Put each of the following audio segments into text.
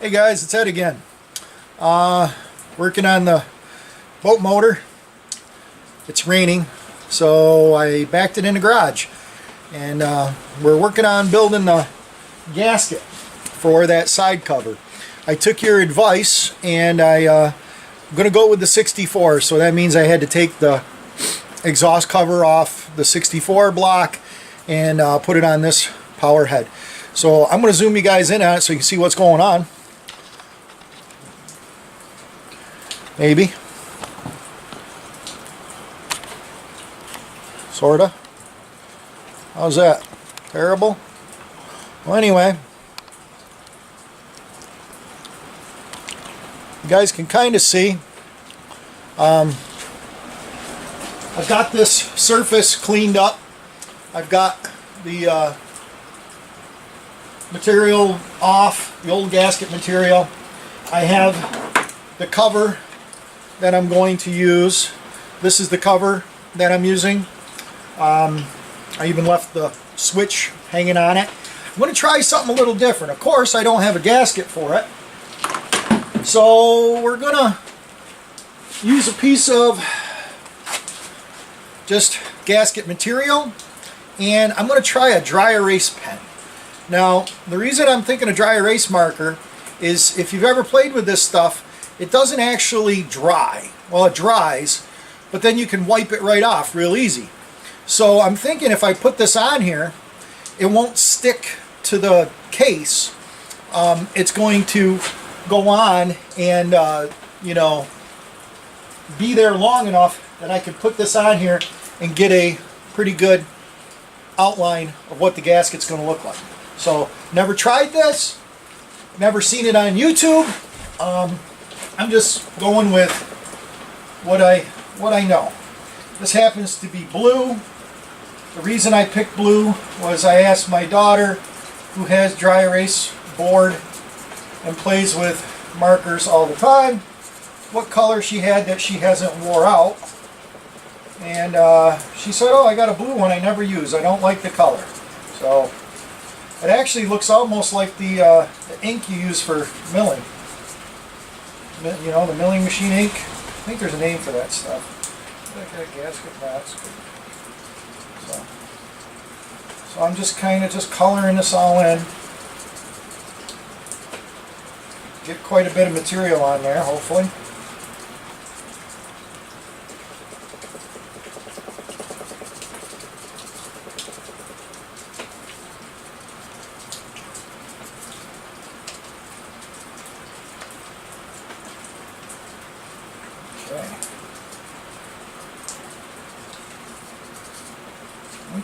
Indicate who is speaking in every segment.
Speaker 1: Hey guys, it's Ed again. Working on the boat motor. It's raining, so I backed it in the garage. And we're working on building the gasket for that side cover. I took your advice and I'm going to go with the 64. So that means I had to take the exhaust cover off the 64 block and put it on this power head. So I'm going to zoom you guys in on it so you can see what's going on. Maybe. Sorta. How's that? Terrible? Well, anyway. You guys can kind of see. I've got this surface cleaned up. I've got the material off, the old gasket material. I have the cover that I'm going to use. This is the cover that I'm using. I even left the switch hanging on it. I'm going to try something a little different. Of course, I don't have a gasket for it. So we're going to use a piece of just gasket material, and I'm going to try a dry erase pen. Now, the reason I'm thinking a dry erase marker is if you've ever played with this stuff, it doesn't actually dry. Well, it dries, but then you can wipe it right off real easy. So I'm thinking if I put this on here, it won't stick to the case. It's going to go on and, you know, be there long enough that I can put this on here and get a pretty good outline of what the gasket's going to look like. So, never tried this, never seen it on YouTube. I'm just going with what I know. This happens to be blue. The reason I picked blue was I asked my daughter, who has dry erase board and plays with markers all the time, what color she had that she hasn't wore out. And she said, oh, I got a blue one I never use. I don't like the color. So it actually looks almost like the ink you use for milling. You know, the milling machine ink. I think there's a name for that stuff. That gasket, that's good. So I'm just kind of just coloring this all in. Get quite a bit of material on there, hopefully.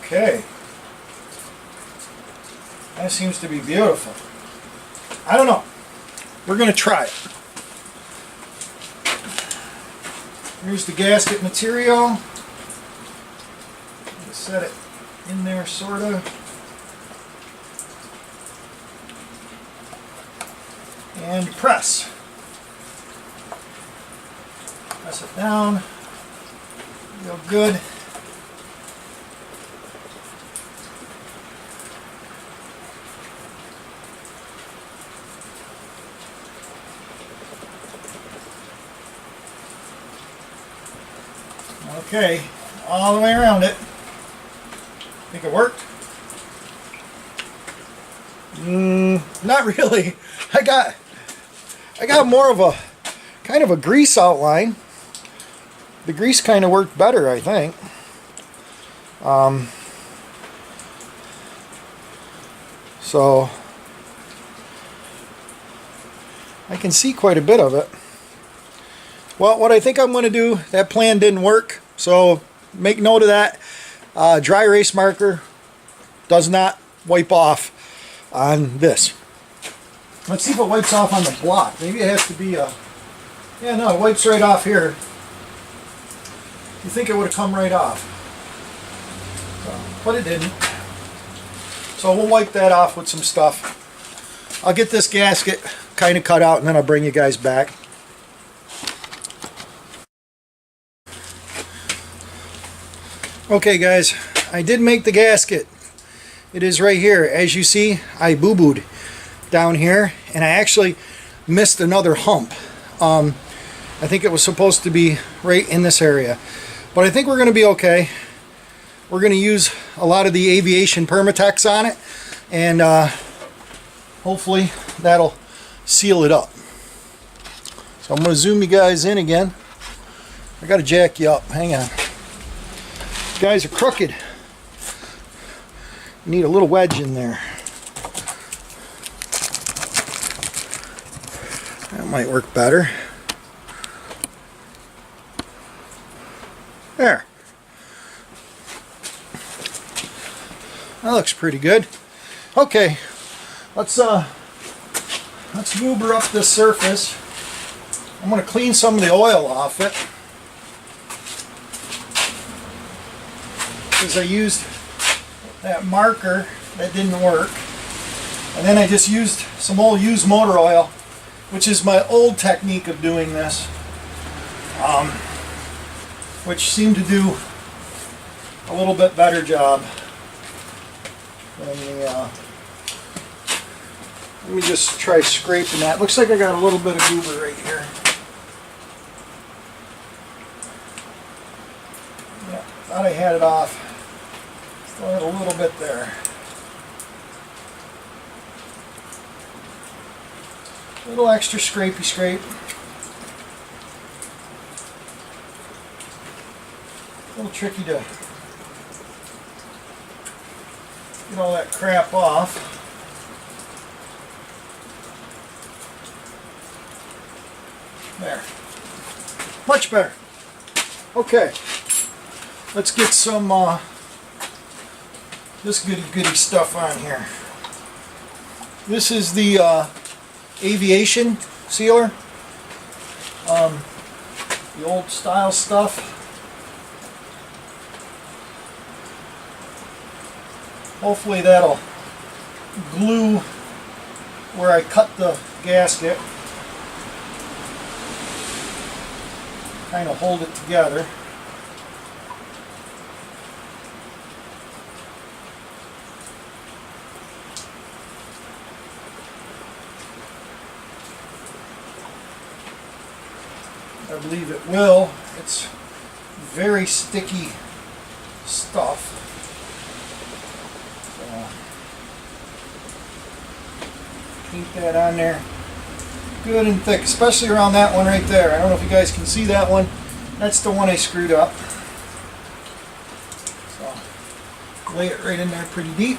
Speaker 1: Okay. That seems to be beautiful. I don't know. We're going to try it. Here's the gasket material. Set it in there, sort of. And press. Press it down. Real good. Okay, all the way around it. Think it worked? Not really. I got more of a kind of a grease outline. The grease kind of worked better, I think. So I can see quite a bit of it. Well, what I think I'm going to do, that plan didn't work, so make note of that. Dry erase marker does not wipe off on this. Let's see if it wipes off on the block. Maybe it has to be a... Yeah, no, it wipes right off here. You think it would have come right off. But it didn't. So we'll wipe that off with some stuff. I'll get this gasket kind of cut out and then I'll bring you guys back. Okay guys, I did make the gasket. It is right here. As you see, I boo-booed down here, and I actually missed another hump. I think it was supposed to be right in this area, but I think we're going to be okay. We're going to use a lot of the aviation Permatex on it, and hopefully that'll seal it up. So I'm going to zoom you guys in again. I got to jack you up. Hang on. You guys are crooked. You need a little wedge in there. That might work better. There. That looks pretty good. Okay, let's goober up this surface. I'm going to clean some of the oil off it, because I used that marker that didn't work, and then I just used some old used motor oil, which is my old technique of doing this, which seemed to do a little bit better job than the let me just try scraping that. Looks like I got a little bit of goober right here. Yeah, thought I had it off. Still had a little bit there. A little extra scrapey scrape. A little tricky to get all that crap off. There. Much better. Okay. Let's get some this goody stuff on here. This is the aviation sealer. The old style stuff. Hopefully that'll glue where I cut the gasket. Kind of hold it together. I believe it will. It's very sticky stuff. So, keep that on there good and thick, especially around that one right there. I don't know if you guys can see that one. That's the one I screwed up. So, lay it right in there pretty deep.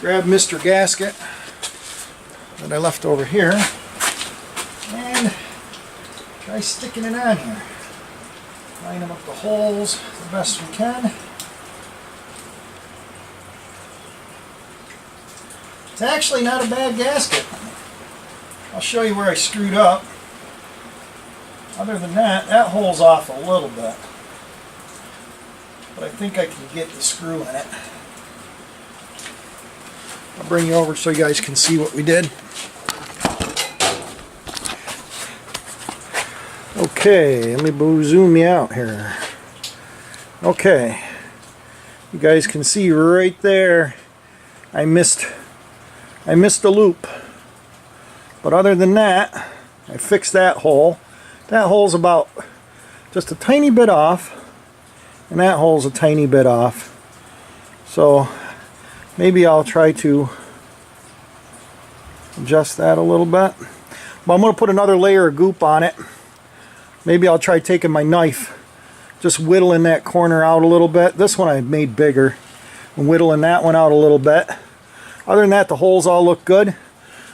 Speaker 1: Grab Mr. Gasket that I left over here and try sticking it on here. Line them up the holes the best we can. It's actually not a bad gasket. I'll show you where I screwed up. Other than that, that hole's off a little bit. But I think I can get the screw in it. I'll bring you over so you guys can see what we did. Okay, let me zoom you out here. Okay, you guys can see right there I missed a loop, but other than that I fixed that hole. That hole's about just a tiny bit off, and that hole's a tiny bit off, so maybe I'll try to adjust that a little bit. But I'm going to put another layer of goop on it. Maybe I'll try taking my knife, just whittling that corner out a little bit. This one I made bigger, and whittling that one out a little bit. Other than that, the holes all look good.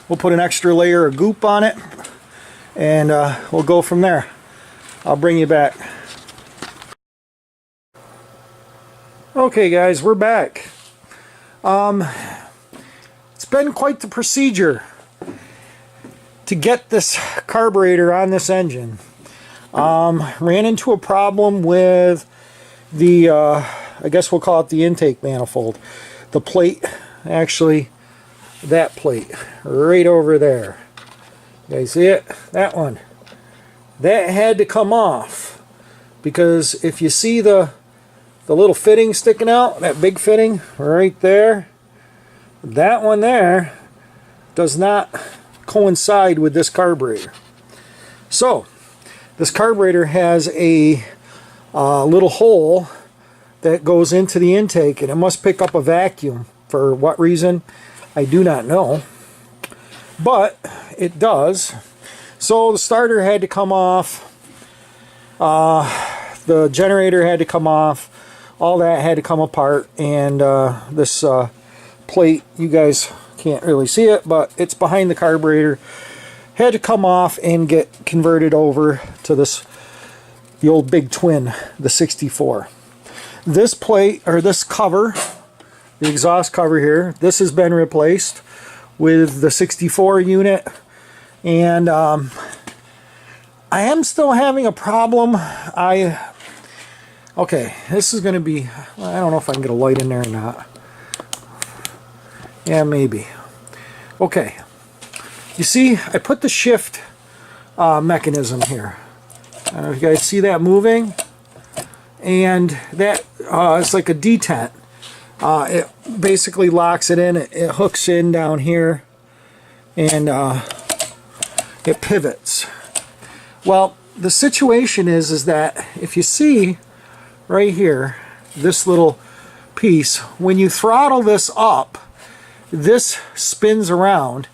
Speaker 1: We'll put an extra layer of goop on it, and we'll go from there. I'll bring you back. Okay guys, we're back. It's been quite the procedure to get this carburetor on this engine. Ran into a problem with the, I guess we'll call it the intake manifold. The plate, actually, that plate, right over there. You guys see it? That one. That had to come off, because if you see the little fitting sticking out, that big fitting right there, that one there, does not coincide with this carburetor. So this carburetor has a little hole that goes into the intake, and it must pick up a vacuum. For what reason, I do not know, but it does. So the starter had to come off, the generator had to come off, all that had to come apart, and this plate, you guys can't really see it, but it's behind the carburetor, had to come off and get converted over to the old big twin, the 64. This plate, or this cover, the exhaust cover here, this has been replaced with the 64 unit, and I am still having a problem. Okay, this is going to be, I don't know if I can get a light in there or not. Yeah, maybe. Okay, you see, I put the shift mechanism here. I don't know if you guys see that moving, and that it's like a detent. It basically locks it in, it hooks in down here, and it pivots. Well, the situation is that if you see right here, this little piece, when you throttle this up, this spins around.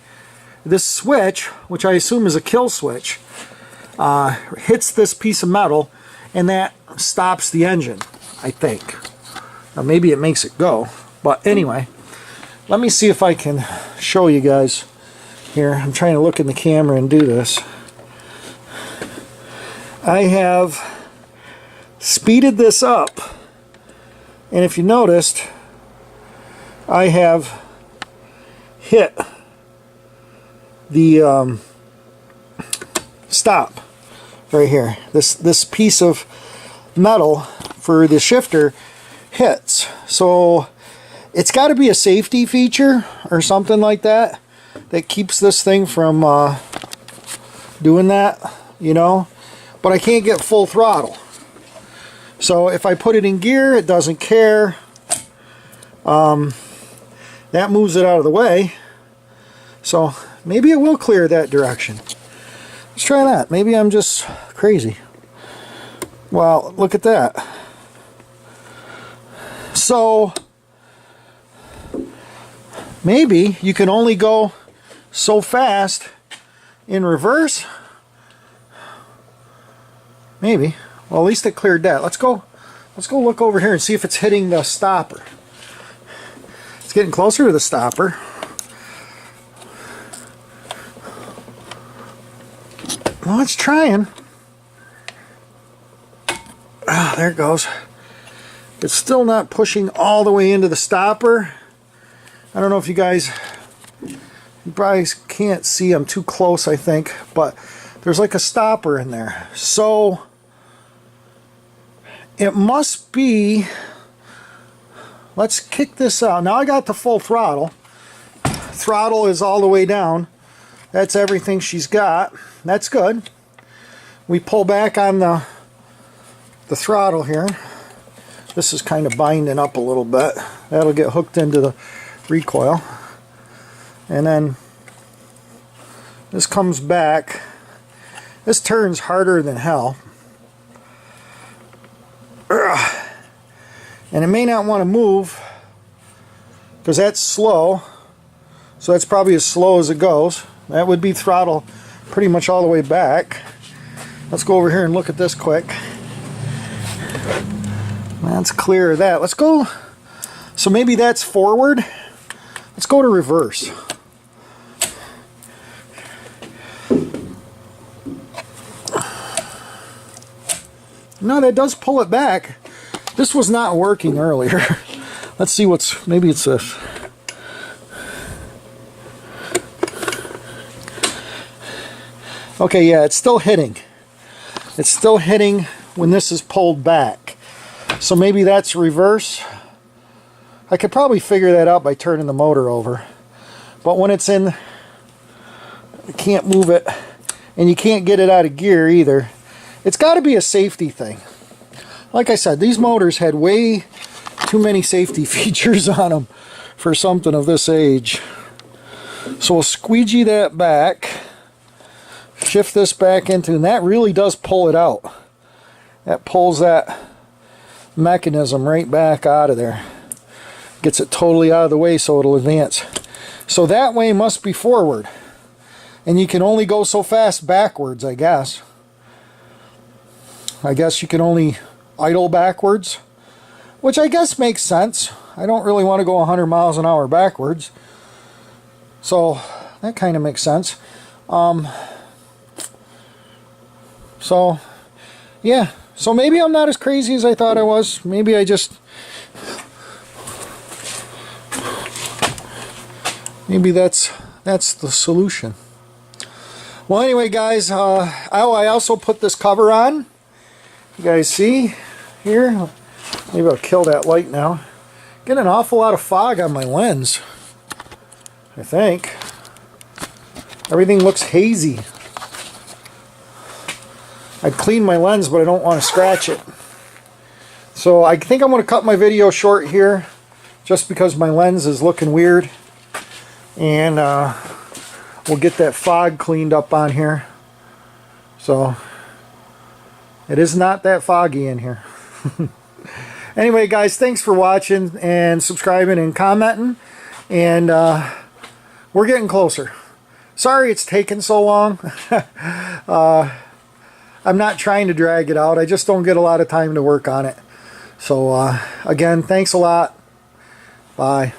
Speaker 1: This switch, which I assume is a kill switch, hits this piece of metal, and that stops the engine, I think. Or maybe it makes it go. But anyway, let me see if I can show you guys here. I'm trying to look in the camera and do this. I have speeded this up, and if you noticed, I have hit the stop right here. This piece of metal for the shifter hits. So it's got to be a safety feature or something like that that keeps this thing from doing that, you know. But I can't get full throttle. So if I put it in gear, it doesn't care. That moves it out of the way. So maybe it will clear that direction. Let's try that. Maybe I'm just crazy. Well, look at that. So maybe you can only go so fast in reverse. Maybe. Well, at least it cleared that. Let's go look over here and see if it's hitting the stopper. It's getting closer to the stopper. Well, it's trying. Ah, there it goes. It's still not pushing all the way into the stopper. I don't know if you guys, you probably can't see, I'm too close, I think, but there's like a stopper in there. So it must be, let's kick this out. Now I got the full throttle. Throttle is all the way down. That's everything she's got. That's good. We pull back on the throttle here. This is kind of binding up a little bit. That'll get hooked into the recoil. And then this comes back. This turns harder than hell. And it may not want to move because that's slow. So that's probably as slow as it goes. That would be throttle pretty much all the way back. Let's go over here and look at this quick. That's clear of that. Let's go. So maybe that's forward. Let's go to reverse. No, that does pull it back. This was not working earlier. Let's see what's, maybe it's this. Okay, yeah, it's still hitting. It's still hitting when this is pulled back. So maybe that's reverse. I could probably figure that out by turning the motor over. But when it's in, you can't move it, and you can't get it out of gear either. It's got to be a safety thing. Like I said, these motors had way too many safety features on them for something of this age. So we'll squeegee that back, shift this back into, and that really does pull it out. That pulls that mechanism right back out of there. Gets it totally out of the way so it'll advance. So that way must be forward. And you can only go so fast backwards, I guess. I guess you can only idle backwards, which I guess makes sense. I don't really want to go 100 miles an hour backwards. So that kind of makes sense. So yeah, so maybe I'm not as crazy as I thought I was. Maybe I just, maybe that's the solution. Well, anyway, guys, I also put this cover on. You guys see here? Maybe I'll kill that light now. Get an awful lot of fog on my lens, I think. Everything looks hazy. I'd clean my lens, but I don't want to scratch it. So I think I'm going to cut my video short here, just because my lens is looking weird. And we'll get that fog cleaned up on here. So it is not that foggy in here. Anyway, guys, thanks for watching and subscribing and commenting. And we're getting closer. Sorry it's taken so long. I'm not trying to drag it out. I just don't get a lot of time to work on it. So again, thanks a lot. Bye.